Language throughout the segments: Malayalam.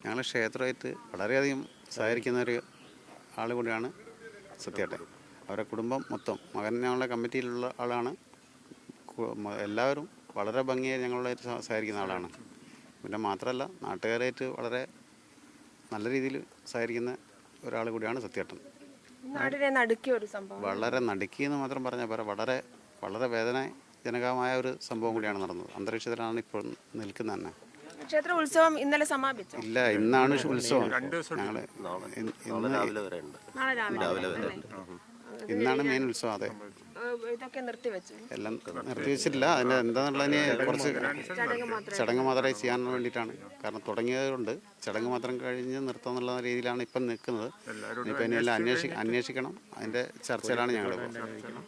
ഞങ്ങൾ ക്ഷേത്രമായിട്ട് വളരെയധികം സഹകരിക്കുന്ന ഒരു ആൾ കൂടിയാണ് സത്യേട്ടൻ. അവരുടെ കുടുംബം മൊത്തം മകൻ ഞങ്ങളുടെ കമ്മിറ്റിയിലുള്ള ആളാണ്. എല്ലാവരും വളരെ ഭംഗിയായി ഞങ്ങളുമായിട്ട് സഹകരിക്കുന്ന ആളാണ്. പിന്നെ മാത്രമല്ല നാട്ടുകാരായിട്ട് വളരെ നല്ല രീതിയിൽ സഹകരിക്കുന്ന ഒരാൾ കൂടിയാണ് സത്യേട്ടൻ. വളരെ നടുക്കിയെന്ന് മാത്രം പറഞ്ഞാൽ പോരാ, വളരെ വളരെ വേദനാജനകമായ ഒരു സംഭവം കൂടിയാണ് നടന്നത്. അന്തരീക്ഷത്തിലാണ് ഇപ്പോൾ നിൽക്കുന്നത് തന്നെ. ക്ഷേത്ര ഉത്സവം ഇന്നലെ സമാപിച്ചു. ഇല്ല, ഇന്നാണ് ഉത്സവം. ഇന്നാണ് മെയിൻ ഉത്സവം. അതെ, ഇതൊക്കെ നിർത്തിവെച്ചു. എല്ലാം നിർത്തിവെച്ചിട്ടില്ല. അതിൻ്റെ എന്താണെന്നുള്ളതിന് കുറച്ച് ചടങ്ങ് മാത്രമേ ചെയ്യാൻ വേണ്ടിയിട്ടാണ്. കാരണം തുടങ്ങിയതുകൊണ്ട് ചടങ്ങ് മാത്രം കഴിഞ്ഞ് നിർത്തുക എന്നുള്ള രീതിയിലാണ് ഇപ്പം നിൽക്കുന്നത്. ഇനിയിപ്പോൾ ഇനിയെല്ലാം അന്വേഷിക്കണം. അതിൻ്റെ ചർച്ചയിലാണ് ഞങ്ങൾ.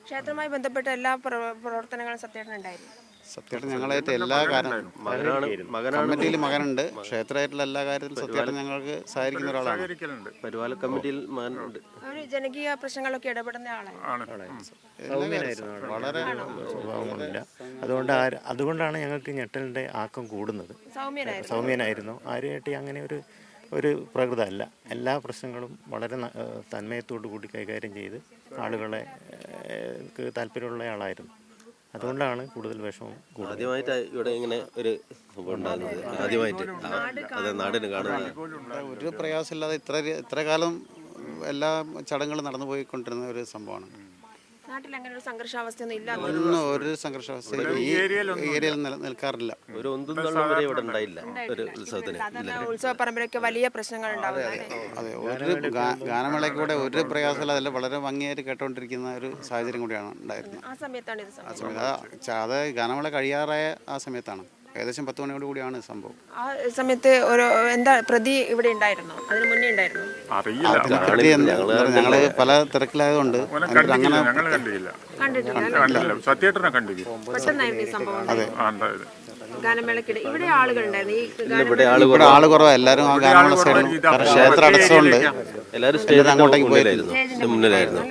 ക്ഷേത്രവുമായി ബന്ധപ്പെട്ട എല്ലാ പ്രവർത്തനങ്ങളും സത്യേട്ടൻ ഉണ്ടായിരുന്നു. സത്യേട്ടൻ ഞങ്ങളായിട്ട് എല്ലാ കാര്യവും കമ്മിറ്റിയിൽ മകനുണ്ട്. ക്ഷേത്രമായിട്ടുള്ള എല്ലാ കാര്യത്തിലും സത്യേട്ടൻ ഞങ്ങൾക്ക് സഹായിക്കുന്ന ഒരാളാണ്. പരിപാലന കമ്മിറ്റിയിൽ മകനുണ്ട്. ജനകീയ പ്രശ്നങ്ങളൊക്കെ ഇടപെടുന്ന ആളാണ്. വളരെ അതുകൊണ്ടാണ് ഞങ്ങൾക്ക് ഞെട്ടലിൻ്റെ ആക്കം കൂടുന്നത്. സൗമ്യനായിരുന്നു. ആരുമായിട്ട് അങ്ങനെ ഒരു പ്രകൃതമല്ല. എല്ലാ പ്രശ്നങ്ങളും വളരെ തന്മയത്തോടു കൂടി കൈകാര്യം ചെയ്ത് ആളുകളെ താല്പര്യമുള്ള ആളായിരുന്നു. അതുകൊണ്ടാണ് കൂടുതൽ വിഷമം. ആദ്യമായിട്ട് ഇവിടെ ഇങ്ങനെ ഒരു സംഭവം ഉണ്ടാകുന്നത്. ആദ്യമായിട്ട് നാടിന് കാണുന്നത്. ഒരു പ്രയാസമില്ലാതെ ഇത്ര കാലം എല്ലാ ചടങ്ങുകളും നടന്നു പോയിക്കൊണ്ടിരുന്ന ഒരു സംഭവമാണ്. നാട്ടിൽ അങ്ങനെ ഒരു സംഘർഷാവസ്ഥയൊന്നും ഇല്ല. ഒരു സംഘർഷാവസ്ഥ ഈ ഏരിയയിൽ നിൽക്കാറില്ല. ഒരു ഒന്നും വരെ ഇവിടെ ഉണ്ടായില്ല. ഒരു ഉത്സവത്തിന് ഉത്സവ പറമ്പിലൊക്കെ വലിയ പ്രശ്നങ്ങൾ ഉണ്ടാവുന്നത്. അതെ, ഒരു ഗാനമേളയ്ക്കൂടെ ഒരു പ്രയാസമില്ല. അതെല്ലാം വളരെ ഭംഗിയായിട്ട് കേട്ടോണ്ടിരിക്കുന്ന ഒരു സാഹചര്യം കൂടിയാണ് ഉണ്ടായിരുന്നത്. ആ സമയത്താണ് ഇത് സമയത്ത് അത് ഗാനമേള കഴിയാറായ ആ സമയത്താണ്. ഏകദേശം 10 മണിയോട് കൂടിയാണ് സംഭവം. ആ സമയത്ത് ഒരു എന്താ പ്രതി ഇവിടെ ഉണ്ടായിരുന്നു? അതിന് മുന്നേ ഉണ്ടായിരുന്നു. ഞങ്ങള് പല തിരക്കിലായതുകൊണ്ട് അങ്ങനെ പെട്ടെന്നായിരുന്നു ഈ സംഭവം. ഗാനമേളക്കിടെ ഇവിടെ ആളുകൾ ഉണ്ടായിരുന്നു. ഇവിടെ ആള് കുറവാണ്. എല്ലാവരും ആ ഗാനമേള സൈഡിൽ ക്ഷേത്രം അടച്ചുകൊണ്ട് എല്ലാവരും സ്റ്റേജിൽ അങ്ങോട്ടേക്ക് പോയില്ലായിരുന്നു. മുന്നിലായിരുന്നു.